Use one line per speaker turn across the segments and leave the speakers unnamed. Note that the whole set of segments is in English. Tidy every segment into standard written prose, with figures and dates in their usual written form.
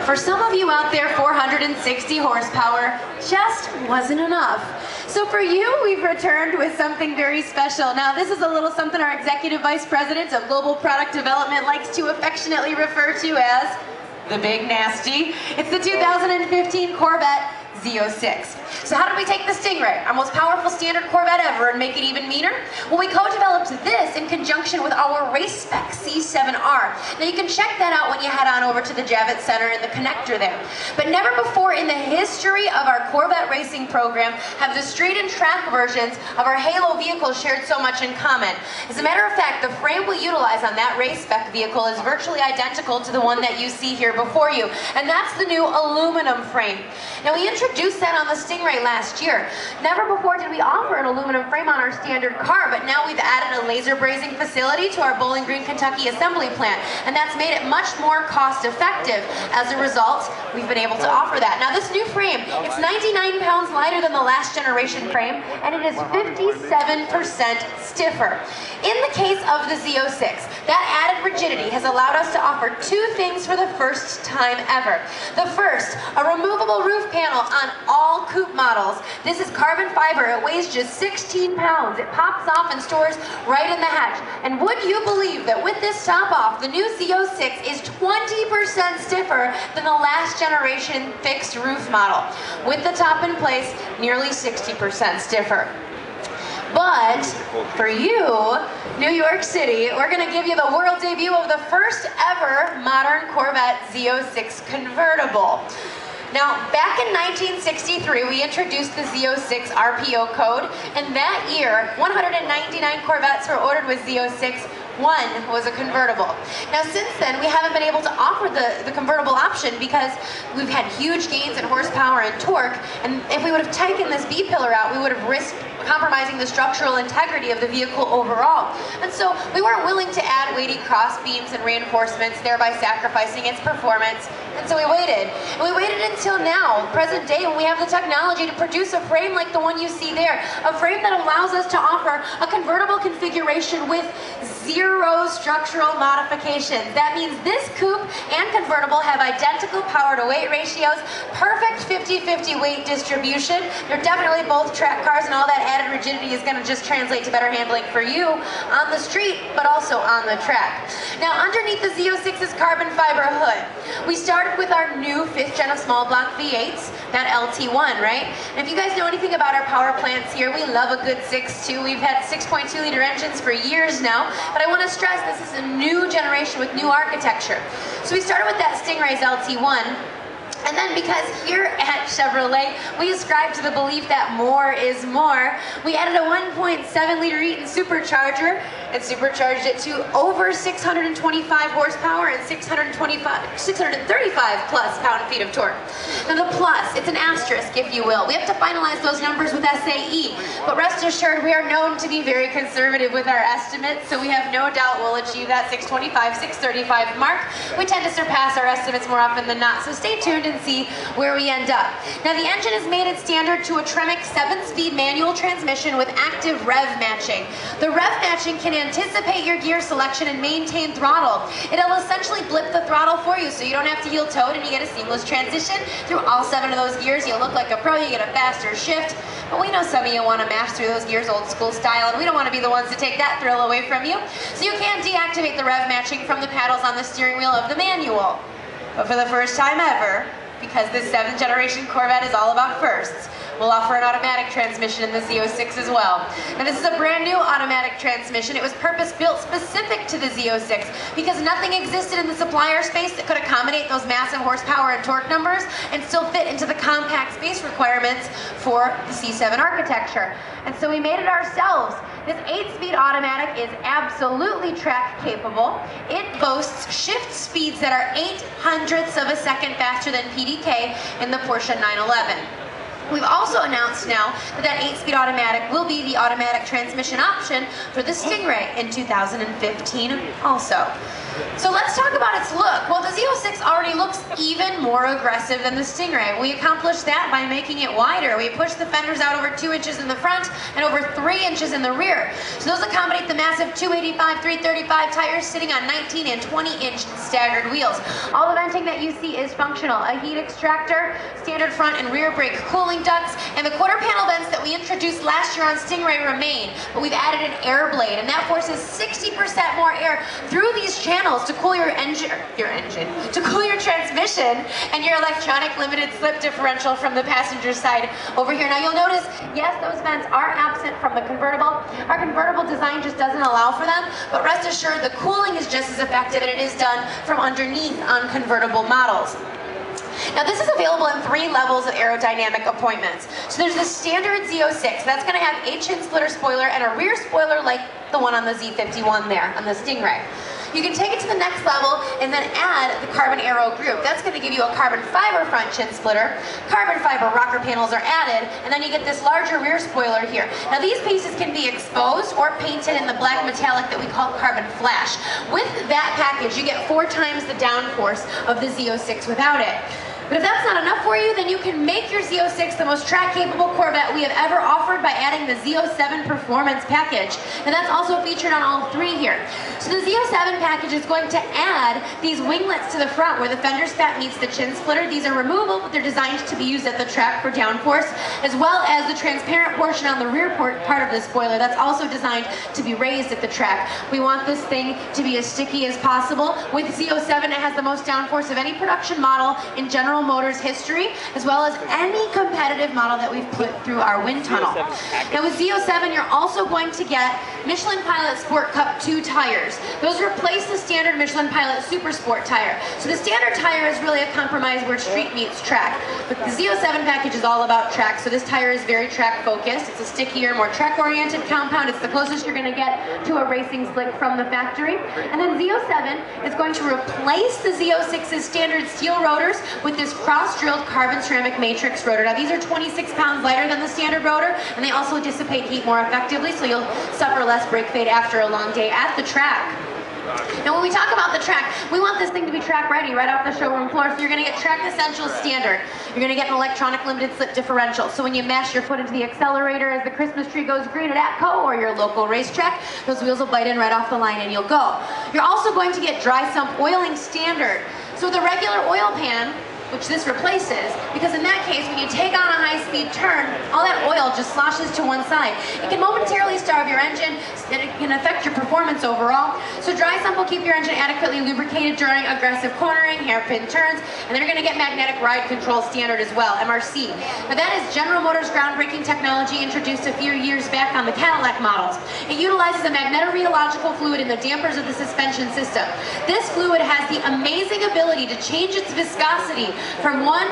For some of you out there, 460 horsepower just wasn't enough. So for you, we've returned with something very special. Now, this is a little something our Executive Vice President of Global Product Development likes to affectionately refer to as the Big Nasty. It's the 2015 Corvette Z06. So how did we take the Stingray, our most powerful standard Corvette ever, and make it even meaner? Well, we co-developed this in conjunction with our race spec C7R. Now you can check that out when you head on over to the Javits Center in the connector there. But never before in the history of our Corvette racing program have the street and track versions of our Halo vehicles shared so much in common. As a matter of fact, the frame we utilize on that race spec vehicle is virtually identical to the one that you see here before you, and that's the new aluminum frame. Now we introduced that on the Stingray last year. Never before did we offer an aluminum frame on our standard car, but now we've added a laser brazing facility to our Bowling Green, Kentucky assembly plant, and that's made it much more cost effective. As a result, we've been able to offer that. Now this new frame, it's 99 pounds lighter than the last generation frame, and it is 57% stiffer. In the case of the Z06, that added rigidity has allowed us to offer two things for the first time ever. The first, a removable roof panel on all coupe models. This is carbon fiber. It weighs just 16 pounds. It pops off and stores right in the hatch. And would you believe that with this top off, the new Z06 is 20% stiffer than the last generation fixed roof model. With the top in place, nearly 60% stiffer. But for you, New York City, we're going to give you the world debut of the first ever modern Corvette Z06 convertible. Now, back in 1963, we introduced the Z06 RPO code, and that year, 199 Corvettes were ordered with Z06. One was a convertible. Now since then, we haven't been able to offer the convertible option because we've had huge gains in horsepower and torque, and if we would have taken this B-pillar out, we would have risked compromising the structural integrity of the vehicle overall. And so we weren't willing to add weighty cross beams and reinforcements, thereby sacrificing its performance. And so we waited. And we waited until now, present day, when we have the technology to produce a frame like the one you see there, a frame that allows us to offer a convertible configuration with zero structural modifications. That means this coupe and convertible have identical power to weight ratios, perfect 50-50 weight distribution. They're definitely both track cars, and all that added rigidity is going to just translate to better handling for you on the street, but also on the track. Now underneath the Z06's carbon fiber hood, we started with our new 5th gen of small block V8s, that LT1, right? And if you guys know anything about our power plants here, we love a good 6.2. We've had 6.2 liter engines for years now, but I want to stress this is a new generation with new architecture. So we started with that Stingray LT1. And then because here at Chevrolet, we ascribe to the belief that more is more, we added a 1.7 liter Eaton supercharger and supercharged it to over 625 horsepower and 635 plus pound-feet of torque. Now the plus, it's an asterisk if you will. We have to finalize those numbers with SAE, but rest assured we are known to be very conservative with our estimates, so we have no doubt we'll achieve that 625, 635 mark. We tend to surpass our estimates more often than not, so stay tuned and see where we end up. Now the engine is made it standard to a Tremec 7-speed manual transmission with active rev matching. The rev matching can anticipate your gear selection and maintain throttle. It'll essentially blip the throttle for you so you don't have to heel toe it, and you get a seamless transition through all 7 of those gears. You look like a pro, you get a faster shift, but we know some of you want to mash through those gears old school style, and we don't want to be the ones to take that thrill away from you. So you can deactivate the rev matching from the paddles on the steering wheel of the manual. But for the first time ever, because this 7th generation Corvette is all about firsts, we'll offer an automatic transmission in the Z06 as well. Now this is a brand new automatic transmission. It was purpose-built specific to the Z06 because nothing existed in the supplier space that could accommodate those massive horsepower and torque numbers and still fit into the compact space requirements for the C7 architecture. And so we made it ourselves. This 8-speed automatic is absolutely track capable. It boasts shift speeds that are 0.08 of a second faster than PDK in the Porsche 911. We've also announced now that that 8-speed automatic will be the automatic transmission option for the Stingray in 2015 also. So let's talk about its look. Well, the Z06 already looks even more aggressive than the Stingray. We accomplished that by making it wider. We pushed the fenders out over 2 inches in the front and over 3 inches in the rear. So those accommodate the massive 285, 335 tires sitting on 19 and 20-inch staggered wheels. All the venting that you see is functional. A heat extractor, standard front and rear brake cooling ducts, and the quarter panel vents that we introduced last year on Stingray remain, but we've added an air blade, and that forces 60% more air through these channels to cool your engine, to cool your transmission and your electronic limited slip differential from the passenger side over here. Now you'll notice, yes, those vents are absent from the convertible. Our convertible design just doesn't allow for them, but rest assured the cooling is just as effective and it is done from underneath on convertible models. Now this is available in 3 levels of aerodynamic appointments. So there's the standard Z06, that's going to have a chin splitter spoiler and a rear spoiler like the one on the Z51 there, on the Stingray. You can take it to the next level and then add the carbon aero group. That's going to give you a carbon fiber front chin splitter, carbon fiber rocker panels are added, and then you get this larger rear spoiler here. Now these pieces can be exposed or painted in the black metallic that we call carbon flash. With that package, you get 4 times the downforce of the Z06 without it. But if that's not enough for you, then you can make your Z06 the most track-capable Corvette we have ever offered by adding the Z07 Performance package. And that's also featured on all 3 here. So the Z07 package is going to add these winglets to the front where the fender spat meets the chin splitter. These are removable, but they're designed to be used at the track for downforce, as well as the transparent portion on the rear part of the spoiler that's also designed to be raised at the track. We want this thing to be as sticky as possible. With Z07, it has the most downforce of any production model in General Motors history, as well as any competitive model that we've put through our wind tunnel. Now with Z07, you're also going to get Michelin Pilot Sport Cup 2 tires. Those replace the standard Michelin Pilot Super Sport tire. So the standard tire is really a compromise where street meets track. But the Z07 package is all about track, so this tire is very track focused. It's a stickier, more track oriented compound. It's the closest you're going to get to a racing slick from the factory. And then Z07 is going to replace the Z06's standard steel rotors with this cross-drilled carbon ceramic matrix rotor. Now these are 26 pounds lighter than the standard rotor, and they also dissipate heat more effectively, so you'll suffer less brake fade after a long day at the track. Now when we talk about the track, we want this thing to be track ready right off the showroom floor, so you're going to get Track Essentials Standard. You're going to get an electronic limited slip differential, so when you mash your foot into the accelerator as the Christmas tree goes green at ATCO or your local racetrack, those wheels will bite in right off the line and you'll go. You're also going to get Dry Sump Oiling Standard. So the regular oil pan, which this replaces, because in that case, when you take on a high-speed turn, all that oil just sloshes to one side. It can momentarily starve your engine, and it can affect your performance overall. So Dry Sump will keep your engine adequately lubricated during aggressive cornering, hairpin turns, and then you're going to get Magnetic Ride Control Standard as well, MRC. Now that is General Motors groundbreaking technology introduced a few years back on the Cadillac models. It utilizes a magnetorheological fluid in the dampers of the suspension system. This fluid has the amazing ability to change its viscosity from one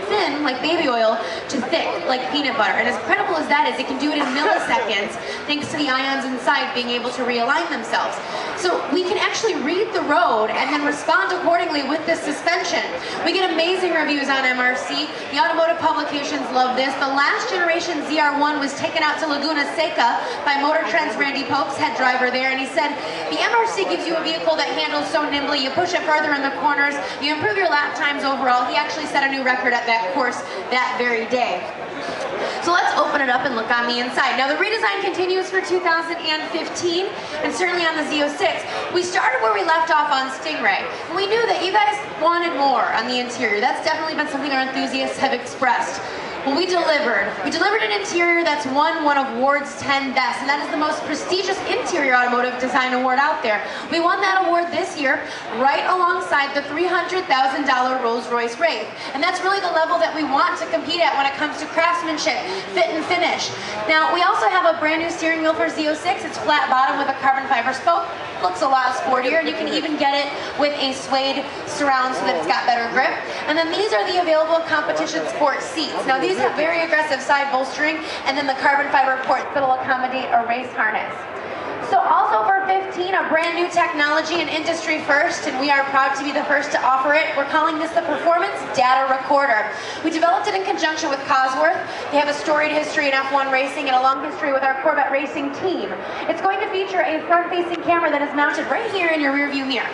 thin, like baby oil, to thick, like peanut butter. And as incredible as that is, it can do it in milliseconds, thanks to the ions inside being able to realign themselves. So we can actually read the road and then respond accordingly with this suspension. We get amazing reviews on MRC. The automotive publications love this. The last generation ZR1 was taken out to Laguna Seca by Motor Trend's Randy Popes, head driver there, and he said, the MRC gives you a vehicle that handles so nimbly, you push it further in the corners, you improve your lap times overall. He actually set a new record at that course that very day. So let's open it up and look on the inside. Now the redesign continues for 2015, and certainly on the Z06. We started where we left off on Stingray, and we knew that you guys wanted more on the interior. That's definitely been something our enthusiasts have expressed. Well, we delivered. We delivered an interior that's won one of Ward's 10 Best, and that is the most prestigious interior automotive design award out there. We won that award this year, right alongside the $300,000 Rolls-Royce Wraith. And that's really the level that we want to compete at when it comes to craftsmanship, fit and finish. Now, we also have a brand new steering wheel for Z06. It's flat bottom with a carbon fiber spoke. Looks a lot sportier, and you can even get it with a suede surround so that it's got better grip. And then these are the available competition sport seats. Now these have very aggressive side bolstering, and then the carbon fiber ports that'll accommodate a race harness. So also for 415, a brand new technology and industry first, and we are proud to be the first to offer it. We're calling this the Performance Data Recorder. We developed it in conjunction with Cosworth. They have a storied history in F1 racing and a long history with our Corvette racing team. It's going to feature a front-facing camera that is mounted right here in your rearview mirror.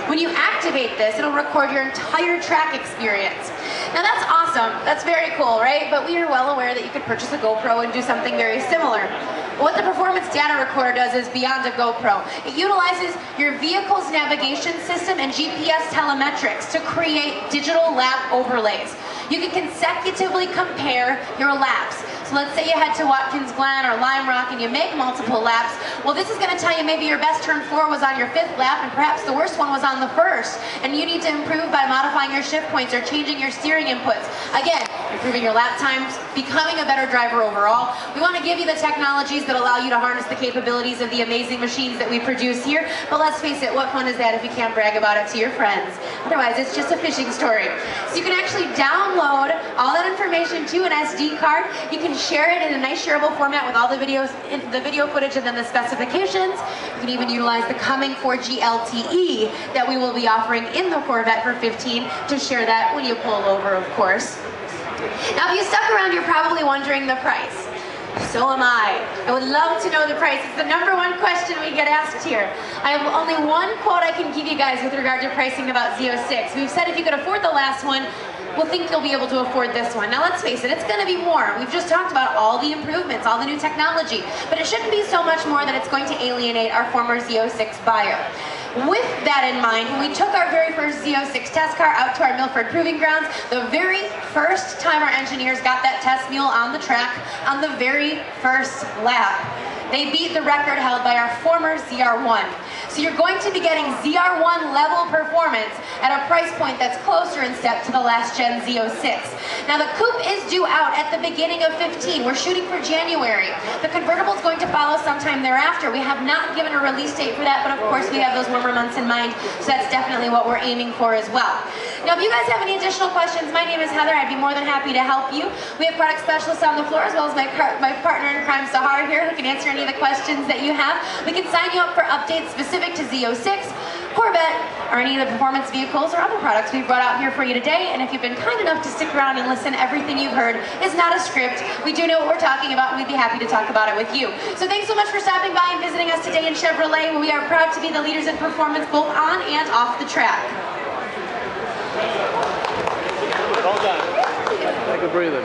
When you activate this, it'll record your entire track experience. Now that's awesome, that's very cool, right? But we are well aware that you could purchase a GoPro and do something very similar. What the Performance Data Recorder does is beyond a GoPro. It utilizes your vehicle's navigation system and GPS telemetrics to create digital lap overlays. You can consecutively compare your laps. So let's say you head to Watkins Glen or Lime Rock and you make multiple laps. Well, this is going to tell you maybe your best turn 4 was on your 5th lap and perhaps the worst one was on the 1st. And you need to improve by modifying your shift points or changing your steering inputs. Again, improving your lap times, becoming a better driver overall. We want to give you the technologies that allow you to harness the capabilities of the amazing machines that we produce here. But let's face it, what fun is that if you can't brag about it to your friends? Otherwise, it's just a fishing story. So you can actually download all that information to an SD card. You can share it in a nice shareable format with all the videos, the video footage and then the specifications. You can even utilize the coming 4G LTE that we will be offering in the Corvette for 15 to share that when you pull over, of course. Now, if you stuck around, you're probably wondering the price. So am I. I would love to know the price. It's the #1 question we get asked here. I have only one quote I can give you guys with regard to pricing about Z06. We've said if you could afford the last one, we'll think you'll be able to afford this one. Now let's face it, it's going to be more. We've just talked about all the improvements, all the new technology, but it shouldn't be so much more that it's going to alienate our former Z06 buyer. With that in mind, when we took our very first Z06 test car out to our Milford Proving Grounds, the very first time our engineers got that test mule on the track, on the very first lap, they beat the record held by our former ZR1. So you're going to be getting ZR1 level performance at a price point that's closer in step to the last gen Z06. Now the coupe is due out at the beginning of 15. We're shooting for January. The convertible is going to follow sometime thereafter. We have not given a release date for that, but of course we have those warmer months in mind, so that's definitely what we're aiming for as well. Now if you guys have any additional questions, my name is Heather. I'd be more than happy to help you. We have product specialists on the floor as well as my partner in crime, Sahar, here, who can answer any of the questions that you have. We can sign you up for updates specific to Z06, Corvette, or any of the performance vehicles or other products we've brought out here for you today. And if you've been kind enough to stick around and listen, everything you've heard is not a script. We do know what we're talking about, and we'd be happy to talk about it with you. So thanks so much for stopping by and visiting us today in Chevrolet. We are proud to be the leaders in performance both on and off the track.
Well done. Take a breather.